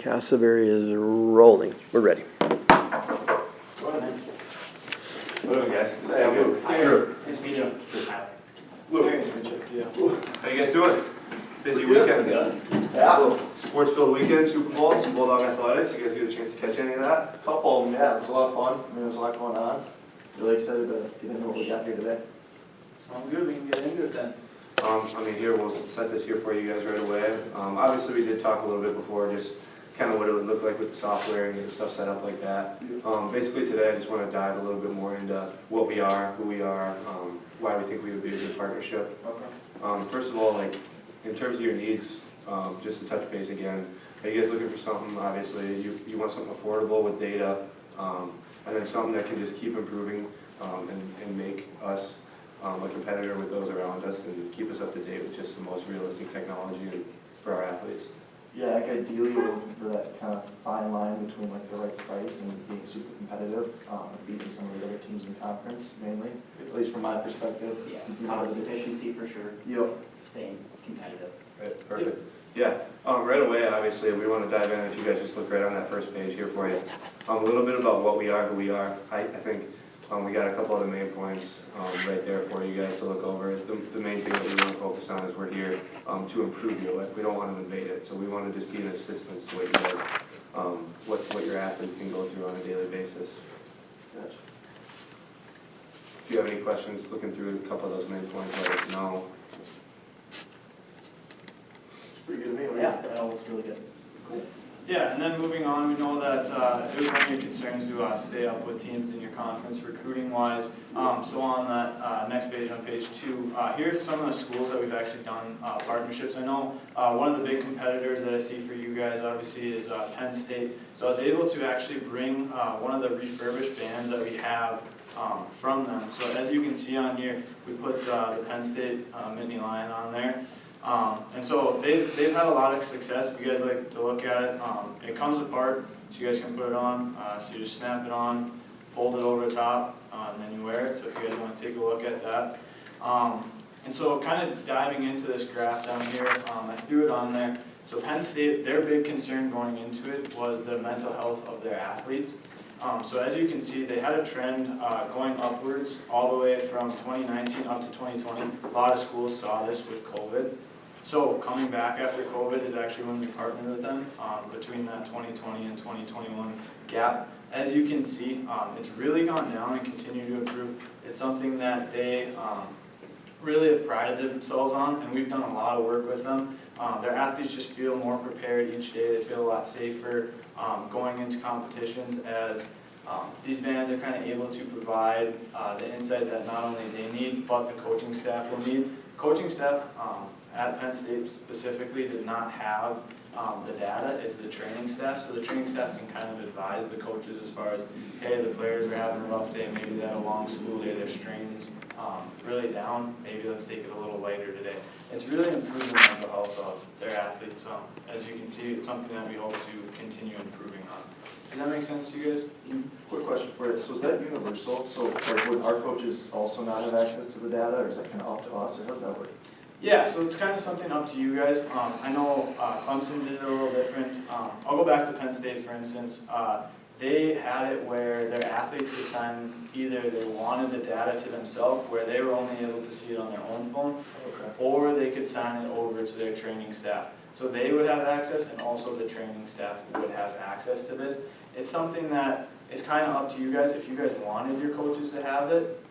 Castleberry is rolling. We're ready. Hello, guys. Hey, I'm Luke. Drew. Nice to meet you. Luke. Nice to meet you. How you guys doing? Busy Good. weekend. Yeah, Sports-filled weekend, Super Bowl, some Bulldog Athletics. You guys get a chance to catch any of that? a couple of them, yeah, it was a lot of fun. I mean, there was a lot going on. Really excited to get into what we got here today. Sounds good, we can get into it then. Here, we'll set this here for you guys right away. Obviously, we did talk a little bit before, just kind of what it would look like with the software and get stuff set up like that. Basically today, I just want to dive a little bit more into what we are, who we are, why we think we would be a good partnership. Okay. First of all, like, in terms of your needs, just to touch base again, are you guys looking for something, obviously, you want something affordable with data, and then something that can just keep improving and make us a competitor with those around us and keep us up to date with just the most realistic technology for our athletes? Yeah, like ideally we're looking for that kind of fine line between like the right price and being super competitive, beating some of the other teams in conference mainly, at least from my perspective. Yeah, cost efficiency for sure, Yep. staying competitive. Right, perfect. Yeah, right away, obviously, we want to dive in, if you guys just look right on that first page here for you. A little bit about what we are, who we are. I think we got a couple of the main points right there for you guys to look over. The main thing that we want to focus on is we're here to improve your life. We don't want to invade it, so we want to just be an assistance to what you guys, what your athletes can go through on a daily basis. Gotcha. If you have any questions, looking through a couple of those main points, let us know. It's pretty good to me. What do you Yeah, think? that looks really good. Cool. Yeah, and then moving on, we know that it was one of your concerns to stay up with teams in your conference recruiting wise. So on that next page, on page 2, here's some of the schools that we've actually done partnerships. I know one of the big competitors that I see for you guys obviously is Penn State. So I was able to actually bring one of the refurbished bands that we have from them. So as you can see on here, we put the Penn State Nittany Lion on there. And so they've had a lot of success. If you guys like to look at it, it comes apart, so you guys can put it on. So you just snap it on, fold it over the top, and then you wear it. So if you guys want to take a look at that. And so kind of diving into this graph down here, I threw it on there. So Penn State, their big concern going into it was the mental health of their athletes. So as you can see, they had a trend going upwards all the way from 2019 up to 2020. A lot of schools saw this with COVID. So coming back after COVID is actually when we partnered with them between that 2020 and 2021 gap. As you can see, it's really gone down and continued to improve. It's something that they really have prided themselves on, and we've done a lot of work with them. Their athletes just feel more prepared each day. They feel a lot safer going into competitions as these bands are kind of able to provide the insight that not only they need, but the coaching staff will need. Coaching staff at Penn State specifically does not have the data, it's the training staff. So the training staff can kind of advise the coaches as far as, hey, the players are having a rough day, maybe they had a long school day, their strain's really down, maybe let's take it a little lighter today. It's really improving the mental health of their athletes. As you can see, it's something that we hope to continue improving on. Does that make sense to you guys? Quick question for you. So is that universal? So like, would our coaches also not have access to the data, or is that kind of up to us, or how does that work? Yeah, so it's kind of something up to you guys. I know Clemson did it a little different. I'll go back to Penn State, for instance. They had it where their athletes could sign, either they wanted the data to themselves, where they were only able to see it on their own phone, or they could sign it over to their training staff. So they would have access, and also the training staff would have access to this. It's something that is kind of up to you guys. If you guys wanted your coaches to have it,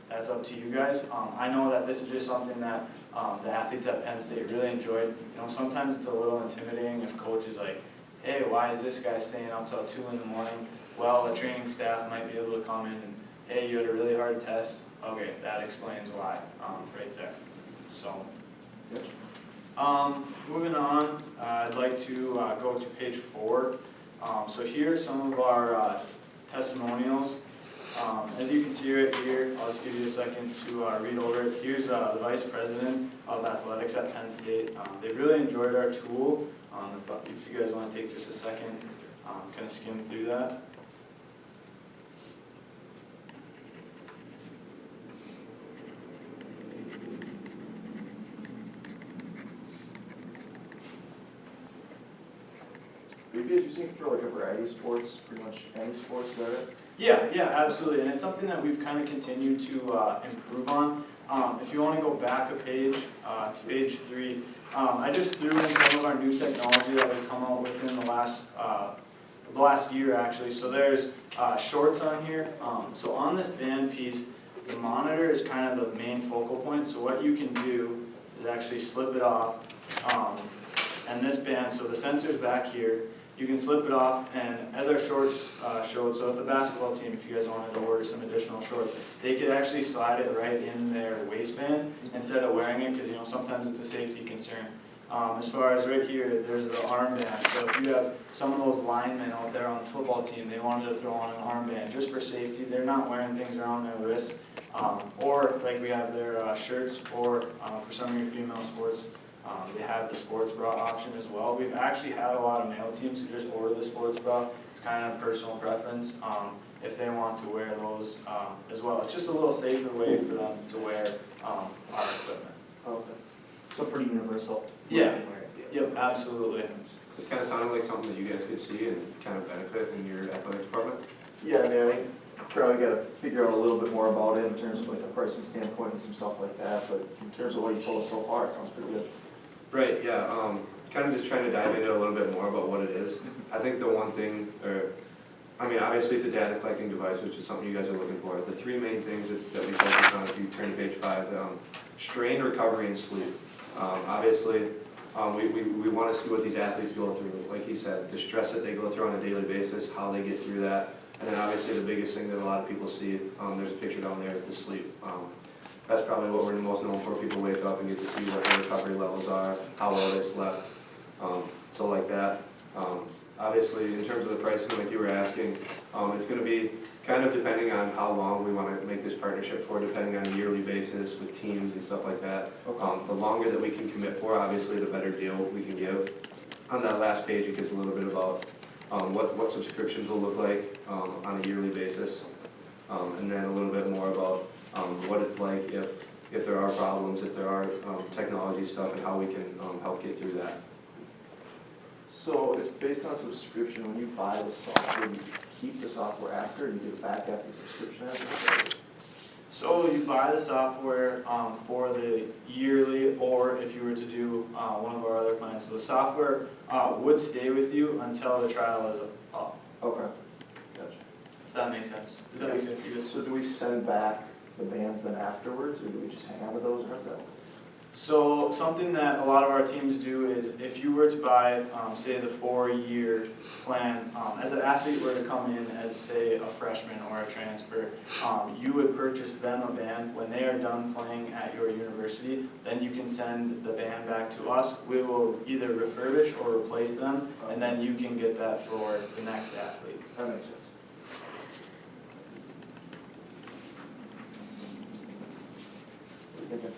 that's up to you guys. I know that this is just something that the athletes at Penn State really enjoyed. You know, sometimes it's a little intimidating if coach is like, hey, why is this guy staying up till 2 in the morning? Well, the training staff might be able to come in and, hey, you had a really hard test. Okay, that explains why, right there. So, moving on, I'd like to go to page 4. So here's some of our testimonials. As you can see right here, I'll just give you a second to read over it. Here's the Vice President of Athletics at Penn State. They really enjoyed our tool. If you guys want to take just a second, kind of skim through that. We'd be you guys using it for like a variety of sports, pretty much any sports, is that it? Yeah, absolutely, and it's something that we've kind of continued to improve on. If you want to go back a page, to page 3, I just threw in some of our new technology that we've come out with in the last year actually. So there's shorts on here. So on this band piece, the monitor is kind of the main focal point. So what you can do is actually slip it off, and this band, so the sensor's back here. You can slip it off, and as our shorts showed, so if the basketball team, if you guys wanted to order some additional shorts, they could actually slide it right in their waistband instead of wearing it, because you know sometimes it's a safety concern. As far as right here, there's the armband. So if you have some of those linemen out there on the football team, they wanted to throw on an armband just for safety. They're not wearing things around their wrists, or like we have their shirts, or for some of your female sports, they have the sports bra option as well. We've actually had a lot of male teams who just order the sports bra. It's kind of personal preference if they want to wear those as well. It's just a little safer way for them to wear our equipment. Okay. So pretty universal. Yeah. Yep, absolutely. This kind of sounded like something that you guys could see and kind of benefit in your athletic department. Yeah, I mean, I think probably gotta figure out a little bit more about it in terms of like a pricing standpoint and some stuff like that, but in terms of what you told us so far, it sounds pretty good. Right, yeah, kind of just trying to dive into a little bit more about what it is. I think the one thing, obviously it's a data collecting device, which is something you guys are looking for. The 3 main things that we focus on, if you turn to page 5, strain, recovery, and sleep. Obviously, we want to see what these athletes go through. Like he said, the stress that they go through on a daily basis, how they get through that. And then obviously the biggest thing that a lot of people see, there's a picture down there, is the sleep. That's probably what we're most known for. People wake up and get to see what their recovery levels are, how well they slept, so like that. Obviously, in terms of the pricing, like you were asking, it's going to be kind of depending on how long we want to make this partnership for, depending on a yearly basis with teams and stuff like that. The longer that we can commit for, obviously, the better deal we can give. On that last page, it gives a little bit about what subscriptions will look like on a yearly basis, and then a little bit more about what it's like if there are problems, if there are technology stuff, and how we can help get through that. So it's based on subscription. When you buy the software, you keep the software after, and you get it back after the subscription ends? So you buy the software for the yearly, or if you were to do one of our other plans. So the software would stay with you until the trial is up, Okay, gotcha. if that makes sense. Does that make sense for you guys? So do we send back the bands then afterwards, or do we just hang out with those, or how's that? So something that a lot of our teams do is if you were to buy, say, the 4-year plan, as an athlete were to come in as, say, a freshman or a transfer, you would purchase them a band. When they are done playing at your university, then you can send the band back to us. We will either refurbish or replace them, and then you can get that for the next athlete. That makes sense. What do you think?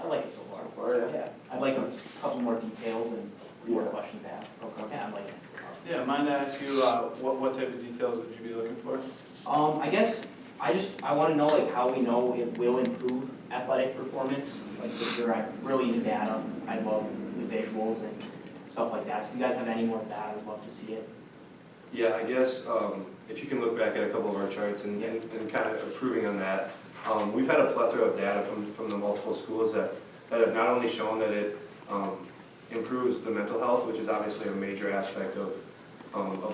I like it so far. Or, yeah? Yeah, I'd like a couple more details and more questions to ask. Okay. Yeah, I like it so far. Yeah, mind to ask you, what type of details would you be looking for? I guess, I want to know like how we know it will improve athletic performance. Like if you're really into data, I love the visuals and stuff like that. So if you guys have any more of that, I would love to see it. Yeah, I guess if you can look back at a couple of our charts and kind of improving on that, we've had a plethora of data from the multiple schools that have not only shown that it improves the mental health, which is obviously a major aspect of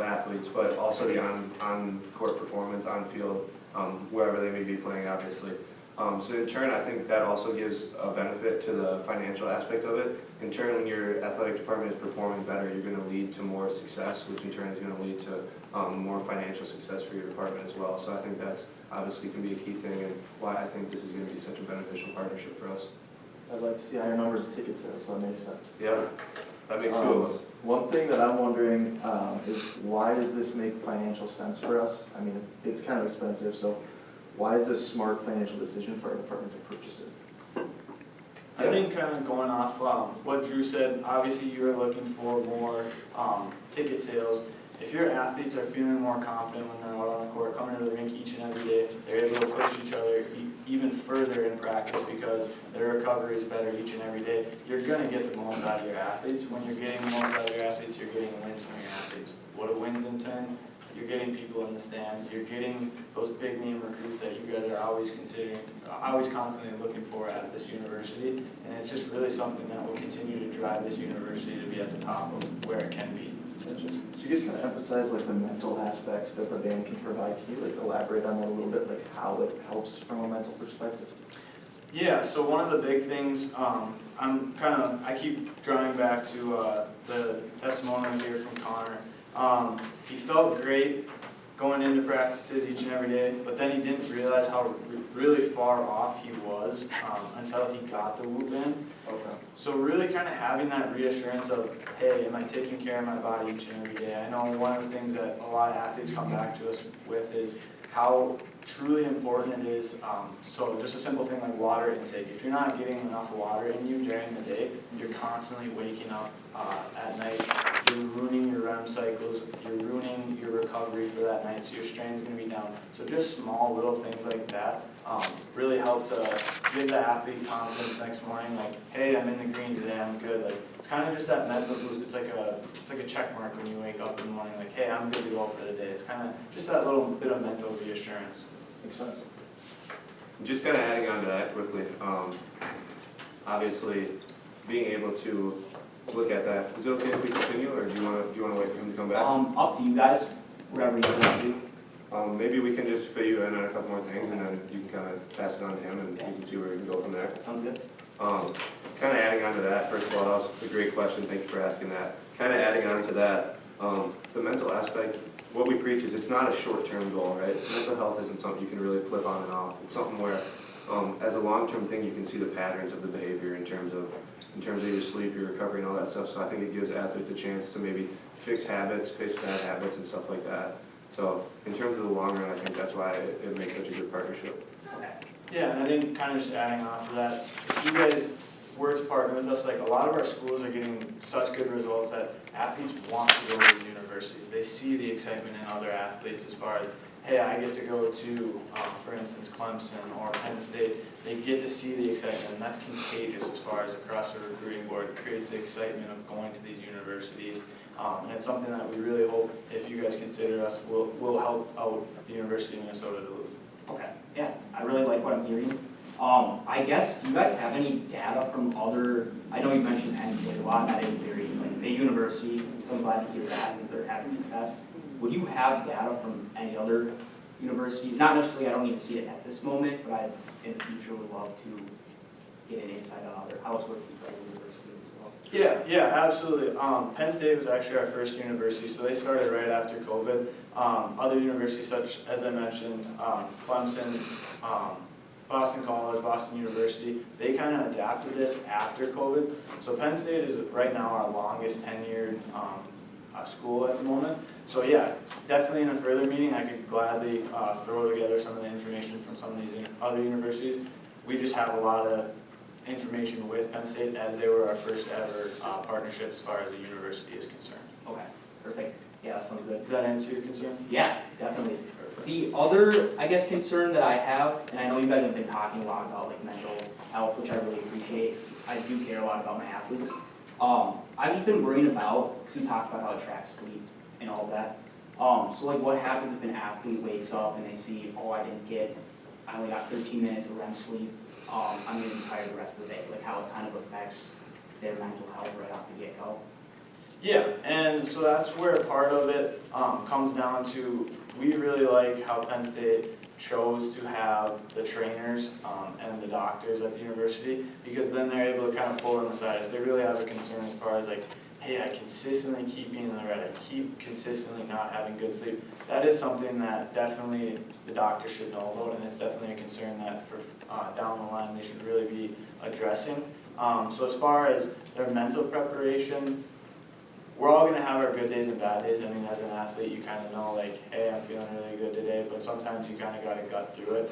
athletes, but also the on-court performance, on-field, wherever they may be playing, obviously. So in turn, I think that also gives a benefit to the financial aspect of it. In turn, when your athletic department is performing better, you're going to lead to more success, which in turn is going to lead to more financial success for your department as well. So I think that's obviously can be a key thing and why I think this is going to be such a beneficial partnership for us. I'd like to see higher numbers of ticket sales, so that makes sense. Yeah, that makes 2 of us. One thing that I'm wondering is why does this make financial sense for us? I mean, it's kind of expensive, so why is this a smart financial decision for our department to purchase it? I think kind of going off what Drew said, obviously you're looking for more ticket sales. if your athletes are feeling more confident when they're out on the court, coming to the rink each and every day, they're able to push each other even further in practice because their recovery is better each and every day, you're going to get the most out of your athletes. When you're getting the most out of your athletes, you're getting wins from your athletes. What are wins in turn? You're getting people in the stands. You're getting those big name recruits that you guys are always considering, always constantly looking for at this university. And it's just really something that will continue to drive this university to be at the top of where it can be. So you just kind of emphasize like the mental aspects that the band can provide. Can you like elaborate on that a little bit, like how it helps from a mental perspective? Yeah, so one of the big things, I keep drawing back to the testimonial here from Connor. He felt great going into practices each and every day, but then he didn't realize how really far off he was until he got the whoop in. Okay. So really kind of having that reassurance of, hey, am I taking care of my body each and every day? I know one of the things that a lot of athletes come back to us with is how truly important it is. So just a simple thing like water intake. If you're not getting enough water in you during the day, you're constantly waking up at night. You're ruining your REM cycles. You're ruining your recovery for that night, so your strain's going to be down. So just small little things like that really help to give the athlete confidence next morning. Like, hey, I'm in the green today. I'm good. Like, it's kind of just that mental boost. It's like a check mark when you wake up in the morning. Like, hey, I'm good to go for the day. It's kind of just that little bit of mental reassurance. Makes sense. Just kind of adding on to that quickly, obviously, being able to look at that, is it okay if we continue, or do you want to wait for him to come back? Up to you guys, whatever you want to do. Maybe we can just fill you in on a couple more things, and then you can kind of pass it on to him, and we can see where we can go from there. Sounds good. Kind of adding on to that, first of all, that was a great question, thank you for asking that. Kind of adding on to that, the mental aspect, what we preach is it's not a short-term goal, right? Mental health isn't something you can really flip on and off. It's something where, as a long-term thing, you can see the patterns of the behavior in terms of your sleep, your recovery, and all that stuff. So I think it gives athletes a chance to maybe fix habits, fix bad habits, and stuff like that. So in terms of the long run, I think that's why it makes such a good partnership. Okay. Yeah, and I think kind of just adding on to that, if you guys were to partner with us, like a lot of our schools are getting such good results that athletes want to go to these universities. They see the excitement in other athletes as far as, hey, I get to go to, for instance, Clemson or Penn State. They get to see the excitement, and that's contagious as far as across the recruiting board. It creates the excitement of going to these universities. And it's something that we really hope, if you guys consider us, will help out the University of Minnesota Duluth. Okay, yeah, I really like what I'm hearing. I guess, do you guys have any data from other, I know you mentioned Penn State a lot, that is very, like, big university, so I'm glad to hear that, and they're having success. Would you have data from any other universities? Not necessarily, I don't need to see it at this moment, but I, in the future, would love to get an insight on other, how it's working for other universities as well. Yeah, absolutely. Penn State was actually our first university, so they started right after COVID. Other universities, such as I mentioned, Clemson, Boston College, Boston University, they kind of adapted this after COVID. So Penn State is right now our longest tenured school at the moment. So yeah, definitely in a further meeting, I could gladly throw together some of the information from some of these other universities. We just have a lot of information with Penn State as they were our first ever partnership as far as the university is concerned. Okay, perfect. Yeah, that sounds good. Does that answer your concern? Yeah, definitely. The other, I guess, concern that I have, and I know you guys have been talking a lot about like mental health, which I really appreciate. I do care a lot about my athletes. I've just been worrying about, because we talked about how it tracks sleep and all of that. So like what happens if an athlete wakes up and they see, oh, I only got 13 minutes of REM sleep. I'm going to be tired the rest of the day. Like how it kind of affects their mental health right off the get-go. Yeah, and so that's where part of it comes down to, we really like how Penn State chose to have the trainers and the doctors at the university, because then they're able to kind of pull them aside. If they really have a concern as far as like, hey, I consistently keep being in the red, I keep consistently not having good sleep, that is something that definitely the doctor should know about, and it's definitely a concern that for down the line they should really be addressing. So as far as their mental preparation, we're all going to have our good days and bad days. I mean, as an athlete, you kind of know, like, hey, I'm feeling really good today, but sometimes you kind of got to gut through it.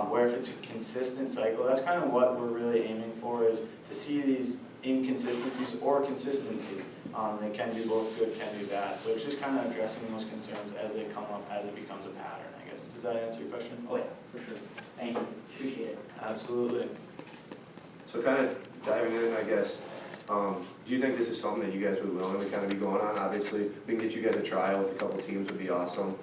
Where if it's a consistent cycle, that's kind of what we're really aiming for, is to see these inconsistencies or consistencies. They can be both good, can be bad. So it's just kind of addressing those concerns as they come up, as it becomes a pattern, I guess. Does that answer your question? Oh, yeah, for sure. Thank you, appreciate it. Absolutely. So kind of diving in, I guess, do you think this is something that you guys would be willing to kind of be going on? Obviously, we can get you guys a trial with a couple teams would be awesome.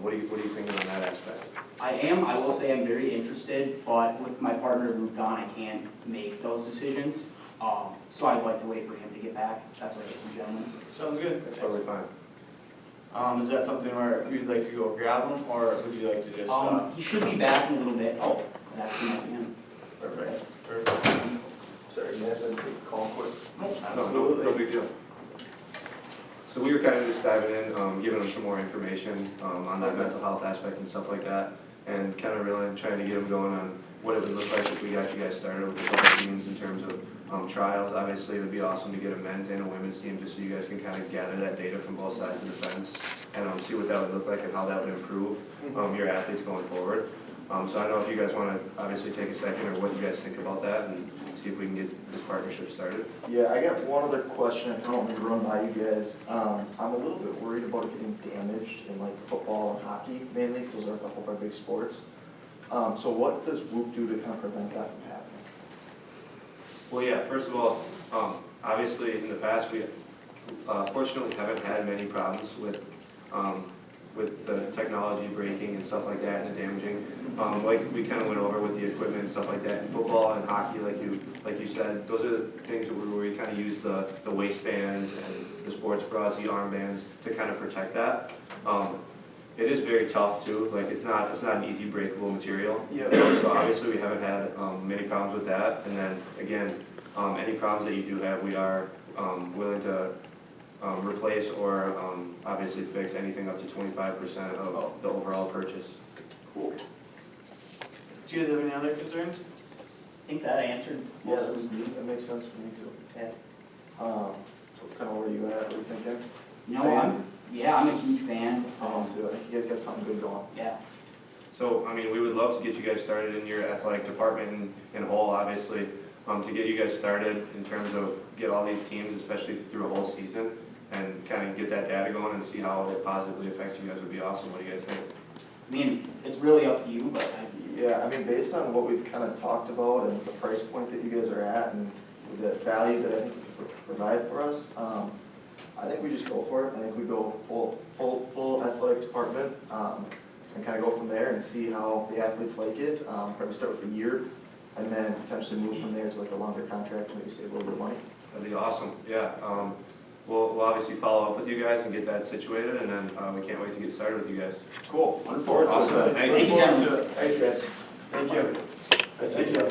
What are you thinking on that aspect? I will say I'm very interested, but with my partner Luke gone, I can't make those decisions. So I'd like to wait for him to get back. That's all right, gentlemen. Sounds good. Totally fine. Is that something where you'd like to go grab them, or would you like to just? He should be back in a little bit. Oh, that actually might be him. Perfect. Perfect. Sorry, guys, I take a call quick. No big deal. So we were kind of just diving in, giving them some more information on that mental health aspect and stuff like that, and kind of really trying to get them going on what it would look like if we got you guys started with a couple teams in terms of trials. Obviously, it would be awesome to get a men's and a women's team just so you guys can kind of gather that data from both sides of the fence and see what that would look like and how that would improve your athletes going forward. So I don't know if you guys want to obviously take a second or what you guys think about that and see if we can get this partnership started. Yeah, I got one other question, I don't want me to run by you guys. I'm a little bit worried about it getting damaged in like football and hockey mainly, because those are a couple of our big sports. So what does WHOOP do to kind of prevent that from happening? Well, yeah, first of all, obviously in the past, we fortunately haven't had many problems with the technology breaking and stuff like that and the damaging. Like we kind of went over with the equipment and stuff like that. In football and hockey, like you said, those are the things that where we kind of use the waistbands and the sports bras, the armbands to kind of protect that. It is very tough too. Like it's not an easy breakable material. Yeah. So obviously we haven't had many problems with that. And then again, any problems that you do have, we are willing to replace or obviously fix anything up to 25% of the overall purchase. Cool. Do you guys have any other concerns? I think that answered Yeah, most of them. that makes sense for me too. Yeah. So kind of where you at, what are you thinking? You know, I'm a huge fan. So I think you guys got something good going. Yeah, So, I mean, we would love to get you guys started in your athletic department in whole, obviously, to get you guys started in terms of get all these teams, especially through a whole season, and kind of get that data going and see how it positively affects you guys would be awesome. What do you guys think? I mean, it's really up to you, but Yeah, I mean, based on what we've kind of talked about and the price point that you guys are at and the value that I think you can provide for us, I think we just go for it. I think we go full athletic department and kind of go from there and see how the athletes like it. Probably start with a year and then potentially move from there to like a longer contract, maybe save a little bit of money. That'd be awesome, yeah. We'll obviously follow up with you guys and get that situated, and then we can't wait to get started with you guys. Cool. Look forward to Awesome. it. Thank Look you. forward to it. Thanks, guys. Thank you. Nice to meet you.